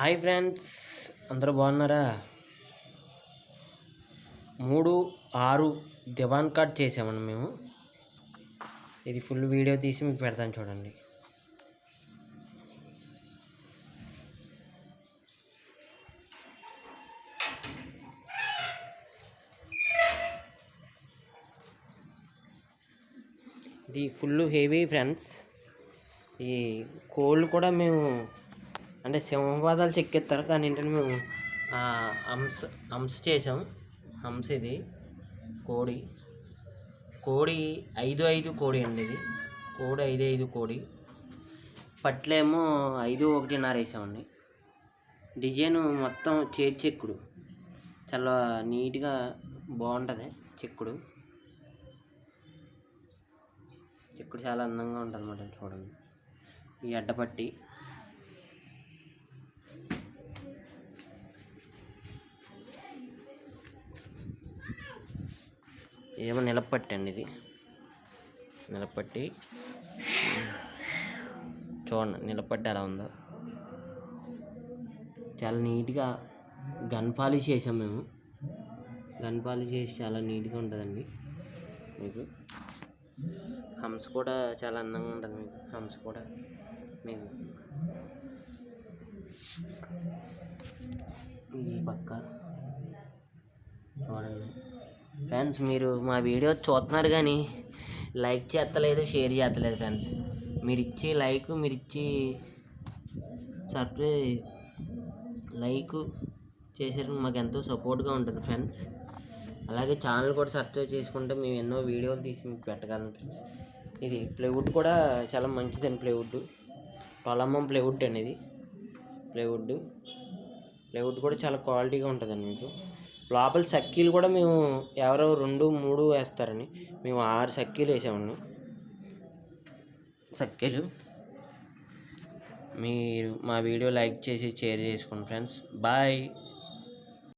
Hi friends, అందరూ బాగున్నారా? 3-6 దివాన్ card చేసామండి మేము. ఇది ఫుల్ వీడియో తీసి మీకు పెడతాను చూడండి. ఇది ఫుల్ హెవీ ఫ్రెండ్స్. ఈ కోళ్ళు కూడా మేము అంటే సింహపాదాలు చెక్కిస్తారు, కానీ ఏంటంటే మేము హంస చేసాం. హంస ఇది కోడి 5-5 కోడి అండి. ఇది కోడి 5-5 కోడి. పట్లేమో 5-1.5 వేసామండి. డిజైన్ మొత్తం చెక్కుడు చాలా నీట్గా బాగుంటుంది. చెక్కుడు చాలా అందంగా ఉంటుంది అన్నమాట. చూడండి, ఈ అడ్డపట్టి ఏమో నిలపట్టి అండి. ఇది నిలపట్టి చూడండి, నిలపట్టి ఎలా ఉందో. చాలా నీట్గా గన్ పాలిష్ చేసాం మేము. గన్ పాలిష్ చేసి చాలా నీట్గా ఉంటుందండి. మీకు హంస కూడా చాలా అందంగా ఉంటుంది. మీకు హంస కూడా మీకు ఈ పక్క చూడండి ఫ్రెండ్స్. మీరు మా వీడియో చూస్తున్నారు కానీ లైక్ చేస్తలేదు, షేర్ చేస్తలేదు ఫ్రెండ్స్. మీరు ఇచ్చే లైక్, మీరు ఇచ్చి లైక్ చేసారు మాకు ఎంతో సపోర్ట్గా ఉంటుంది ఫ్రెండ్స్. అలాగే ఛానల్ కూడా సబ్స్క్రైబ్ చేసుకుంటే మేము ఎన్నో వీడియోలు తీసి మీకు పెట్టగలను ఫ్రెండ్స్. ఇది ప్లైవుడ్ కూడా చాలా మంచిదండి. ప్లైవుడ్ 12mm ప్లైవుడ్ అండి. ఇది ప్లైవుడ్ కూడా చాలా క్వాలిటీగా ఉంటుందండి. మీకు లోపల సక్కీలు కూడా మేము ఎవరో 2-3 వేస్తారని మేము 6 సక్కీలు వేసామండి. సక్కీలు మీరు మా వీడియో లైక్ చేసి షేర్ చేసుకోండి ఫ్రెండ్స్. బాయ్.